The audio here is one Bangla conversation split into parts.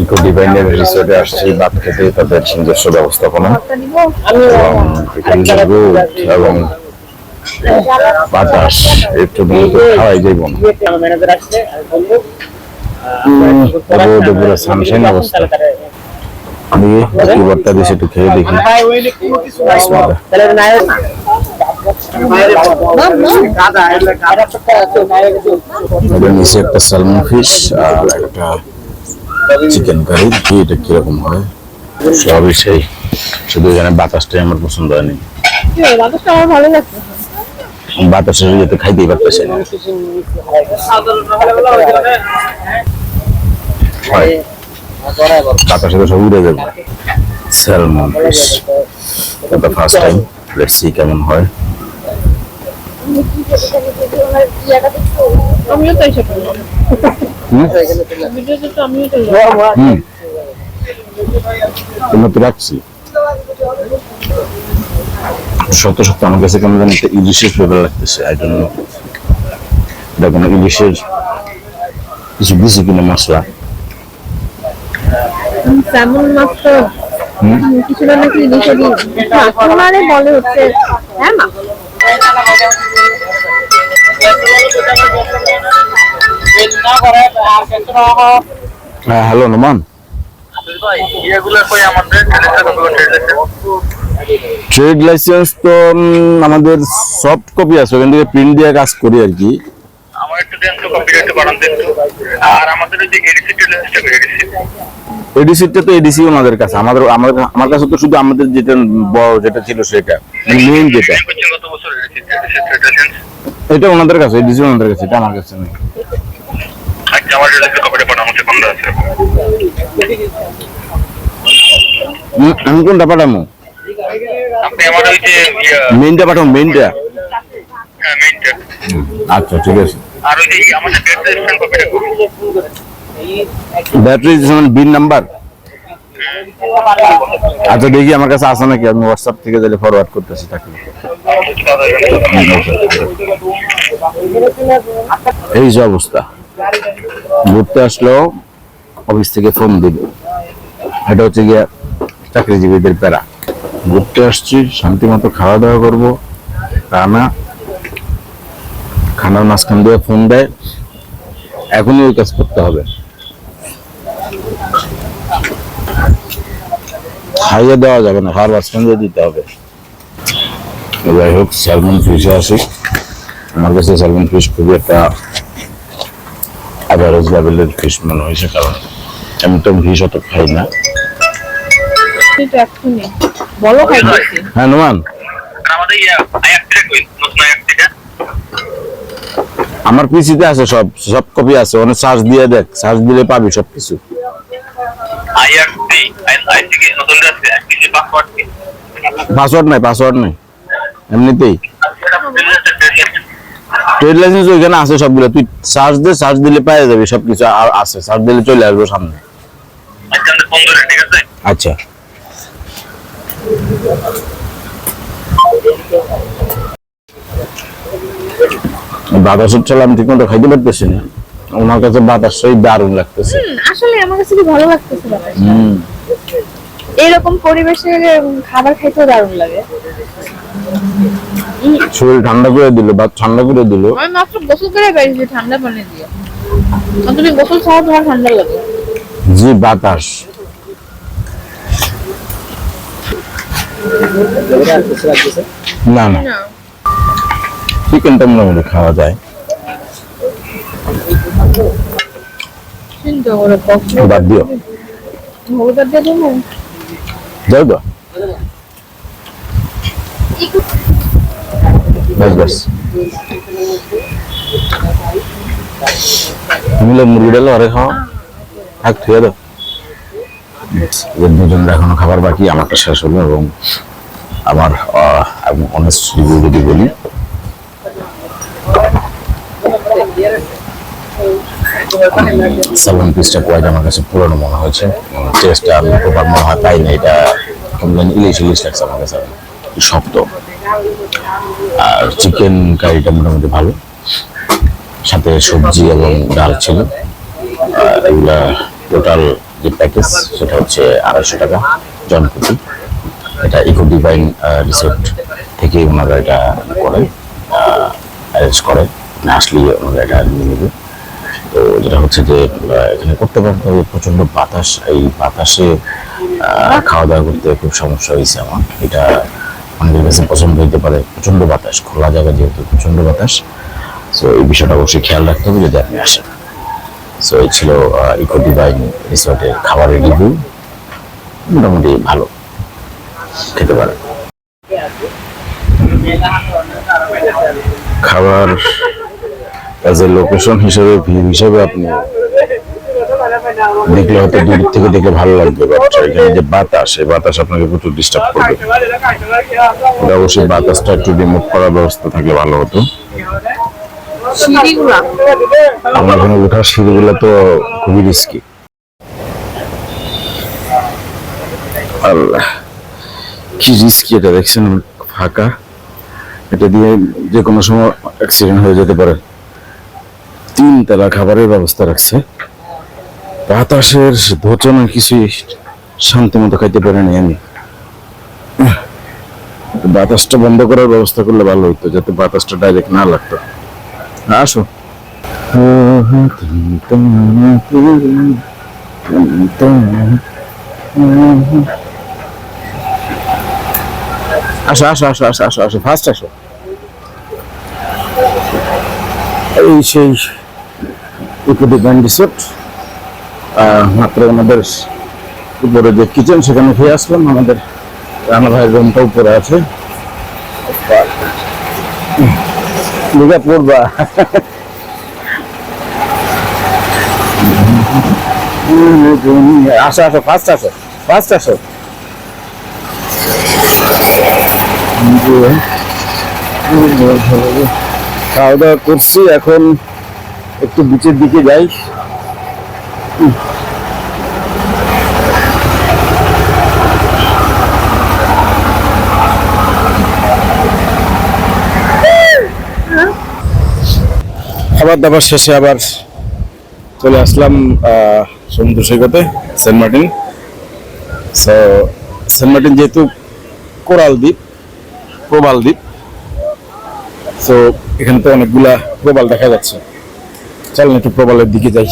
ইকো ডিভাইনের রিসোর্টে আসছি বাদ খেতে, তাদের নিজস্ব ব্যবস্থাপনা এবং বাতাস একটু খাওয়াই যাইব না সানশাইন অবস্থা। আমি বর্তা দিয়েছি, একটু খেয়ে দেখি। নিচে একটা সালমন ফিশ আর একটা চিকেন কারি, এটা কিরকম হয় সবই সেই, শুধু এখানে বাতাসটাই আমার পছন্দ হয়নি। বাতাসটা আমার ভালো লাগছে, বাতাসের যেতে খাইতেই পারতেছে না। বাতাসে তো সব উড়ে যাবে। স্যালমন ফিশ এটা ফার্স্ট টাইম, লেটস সি কেমন হয়। আমিও তো এসে করলাম ভিডিওতে, তো আমিও তো তোমরা তো রাখছি সত্য সত্য আমার কাছে কেমন জানি একটা ইলিশের ফ্লেভার লাগতেছে। আই ডোন্ট নো এটা কোনো ইলিশের কিছু দিছে কিনা মশলা। স্যালমন মাছ তো কিছু না নাকি ইলিশে দিই আপনারে বলে হচ্ছে। হ্যাঁ মা হ্যাঁ হ্যালো নোমান, ট্রেড লাইসেন্স তো আমাদের সফট কপি আছে, ওখান থেকে প্রিন্ট দিয়ে কাজ করি আর কি। এডিসিটা তো এডিসি ওনাদের কাছে, আমার কাছে তো শুধু আমাদের যেটা বড় যেটা ছিল সেটা মেইন যেটা, এটা ওনাদের কাছে, এডিসি ওনাদের কাছে, এটা আমার কাছে নেই। আমি কোনটা পাঠাবো? মেইনটা পাঠাবো, মেইনটা। আচ্ছা ঠিক আছে। ব্যাটারি বিন নাম্বার আচ্ছা দেখি আমার কাছে আছে নাকি, আমি হোয়াটসঅ্যাপ থেকে তাহলে ফরওয়ার্ড করতেছি তাকে। এই যে অবস্থা, ঘুরতে আসলো অফিস থেকে ফোন দিল, এটা হচ্ছে গিয়ে চাকরিজীবীদের প্যারা। ঘুরতে আসছি, শান্তি মতো খাওয়া দাওয়া করবো, তা না খানার মাঝখান দিয়ে ফোন দেয়, এখনই ওই কাজ করতে হবে। খাইয়ে দেওয়া যাবে না, খাওয়ার মাঝখান দিয়ে দিতে হবে। যাই হোক, স্যালমন ফিশে আসি। আমার কাছে স্যালমন ফিশ খুবই একটা অ্যাভারেজ লেভেলের ফিশ মনে হয়েছে, কারণ আমি তো ফিশ অত খাই না। হ্যাঁ নোমান, আমার পিসিতে আছে, সব সব কপি আছে, অনেক সার্চ দিয়ে দেখ, সার্চ দিলে পাবি সবকিছু। পাসওয়ার্ড নাই, পাসওয়ার্ড নাই, এমনিতেই ট্রেড লাইসেন্স ওইখানে আছে সবগুলো, তুই সার্চ দে, সার্চ দিলে পেয়ে যাবি সবকিছু, আর আছে সার্চ দিলে চলে আসবো সামনে। আচ্ছা বাতাসের চাল আমি ঠিক মতো খাইতে পারতেছি না, ওনার কাছে বাতাসই দারুণ লাগতেছে। আসলে আমার কাছে কি ভালো লাগতেছে বাতাস, এরকম পরিবেশে খাবার খাইতে দারুণ লাগে। শরীর ঠান্ডা করে দিল, বা ঠান্ডা করে দিল। আমি মাত্র গোসল করে বেরিয়েছি ঠান্ডা পানি দিয়ে, তুমি গোসল ছাড়া তোমার ঠান্ডা লাগে? জি বাতাস। না না, চিকেনটা মোটামুটি খাওয়া যায়। বাদ দিও, যাও তো বাস। তুমি মুরগি ডাল আরে খাও, থাক ঠিক আছে। দুজনের এখনো খাবার বাকি, আমারটা শেষ হলো। এবং আমার অনেস্ট রিভিউ যদি বলি, সালমন পিসটা কোয়াইট আমার কাছে পুরনো মনে হয়েছে, টেস্টটা আমি প্রপার মনে হয় পাই না, এটা ইলিশ ইলিশ লাগছে আমার কাছে, শক্ত। আর চিকেন কারিটা মোটামুটি ভালো, সাথে সবজি এবং ডাল ছিল। এগুলা টোটাল যে প্যাকেজ সেটা হচ্ছে 250 টাকা জনপ্রতি। এটা ইকো ডিভাইন রিসোর্ট থেকে ওনারা এটা করে অ্যারেঞ্জ করে, আসলে ওনারা এটা নিয়ে নেবে। তো যেটা হচ্ছে যে এখানে করতে পারতে হবে, প্রচন্ড বাতাস, এই বাতাসে খাওয়া দাওয়া করতে খুব সমস্যা হয়েছে আমার। এটা অনেকের কাছে পছন্দ হইতে পারে, প্রচন্ড বাতাস, খোলা জায়গা যেহেতু প্রচন্ড বাতাস। সো এই বিষয়টা অবশ্যই খেয়াল রাখতে হবে যদি আপনি আসেন। সো এই ছিল ইকো ডিভাইন রিসোর্টের খাবারের রিভিউ। মোটামুটি ভালো, খেতে পারেন। খাবার অ্যাজ এ লোকেশন হিসেবে, ভিউ হিসেবে আপনি দেখলে হয়তো দূর থেকে দেখলে ভালো লাগবে, বাট এখানে যে বাতাস, এই বাতাস আপনাকে প্রচুর ডিস্টার্ব করবে। এটা অবশ্যই বাতাসটা একটু রিমুভ করার ব্যবস্থা থাকলে ভালো হতো। আমার এখানে ওঠার সিঁড়িগুলো তো খুবই রিস্কি। আল্লাহ, কি রিস্কি এটা, দেখছেন ফাঁকা, এটা দিয়ে যে কোনো সময় অ্যাক্সিডেন্ট হয়ে যেতে পারে। 3 তলা খাবারের ব্যবস্থা রাখছে, বাতাসের ধোচনা কিছুই শান্তি মতো খাইতে পারিনি আমি। বাতাসটা বন্ধ করার ব্যবস্থা করলে ভালো হইতো, যাতে বাতাসটা ডাইরেক্ট না লাগতো। আসো, আসো আসো আসো আসো আসো আসো, ফার্স্ট আসো। এই সেই ইকো ডিভাইন রিসোর্ট, মাত্র আমাদের উপরে যে কিচেন সেখানে খেয়ে আসলাম। আমাদের রানা ভাইয়ের রুমটা উপরে আছে, লিগা পড়বা। আসো আসো, ফার্স্ট আসো, ফার্স্ট আসো। খাওয়া দাওয়া করছি, এখন একটু বিচের দিকে যাই। খাবার দাবার শেষে আবার চলে আসলাম সমুদ্র সৈকতে, সেন্ট মার্টিন। সেন্ট মার্টিন যেহেতু কোরাল দ্বীপ, প্রবাল দ্বীপ, তো এখানে তো অনেকগুলা প্রবাল দেখা যাচ্ছে। চলেন একটু প্রবালের দিকে যাই।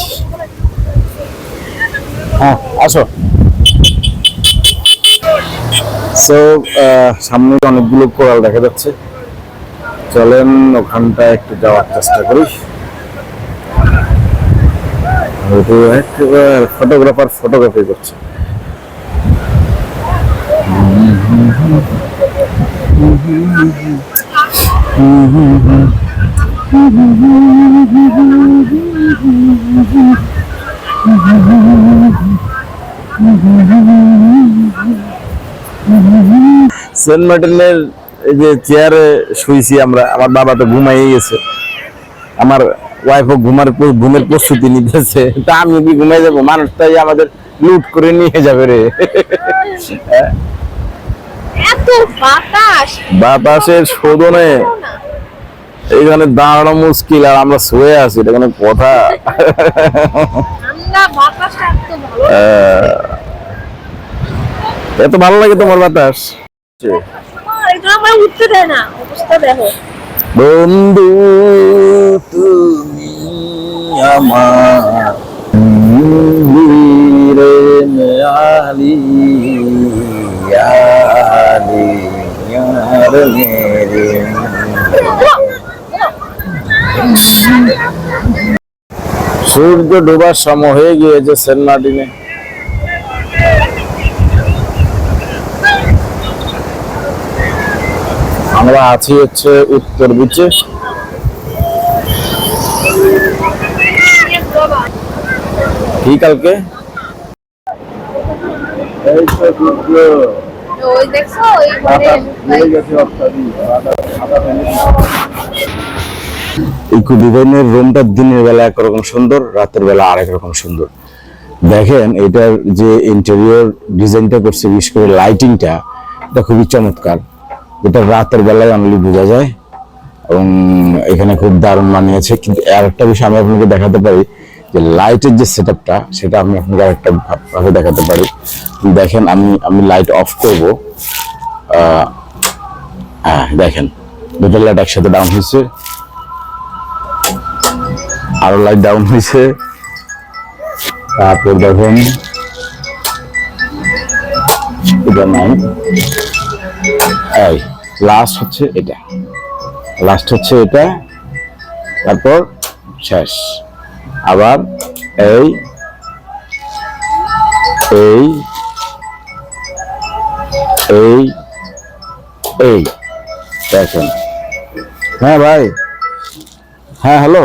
হ্যাঁ আসো। সো সামনে অনেকগুলো কোরাল দেখা যাচ্ছে, চলেন ওখানটা একটু যাওয়ার চেষ্টা করি। ফটোগ্রাফার ফটোগ্রাফি করছে। সেন্ট মার্টিনের এই যে চেয়ারে শুয়েছি আমরা, আমার বাবা তো ঘুমাই গেছে, আমার ওয়াইফও ঘুমের প্রস্তুতি নিতেছে, তা আমি কি ঘুমাই যাবো? মানুষটাই আমাদের লুট করে নিয়ে যাবে রে। এত বাতাস, বাতাসের শোধনে এইখানে দাঁড়ানো মুশকিল, আর আমরা শুয়ে আছি, এটা কোনো কথা? ঠান্ডা বাতাসটা এত ভালো লাগে তোমার বাতাস? এটা আমার উঠতে দেয় না, অবস্থা দেখো। বন্ধু তুমি আমার রে মেয়ালি আলি यार मेरे। সূর্য ডোবার সময় হয়ে গিয়েছে সেন্ট মার্টিনে। আমরা আছি হচ্ছে উত্তর বিচে। কি কালকে ইকো ডিভাইনের রুমটা দিনের বেলা একরকম সুন্দর, রাতের বেলা আরেক রকম সুন্দর। দেখেন এটার যে ইন্টেরিয়র ডিজাইনটা করছে, বিশেষ করে লাইটিংটা, এটা খুবই চমৎকার। এটা রাতের বেলায় অনলি বোঝা যায় এবং এখানে খুব দারুণ মানিয়েছে। কিন্তু আর একটা বিষয় আমি আপনাকে দেখাতে পারি, যে লাইটের যে সেটআপটা সেটা আমি আপনাকে আরেকটা ভাবে দেখাতে পারি। দেখেন আমি লাইট অফ করব। হ্যাঁ দেখেন দুটো লাইট একসাথে ডাউন হয়েছে, আরো লাইট ডাউন হয়েছে। তারপর দেখেন এটা নাই, এই লাস্ট হচ্ছে এটা, তারপর শেষ। আবার এই এই এই এই দেখেন। হ্যাঁ ভাই, হ্যাঁ হ্যালো।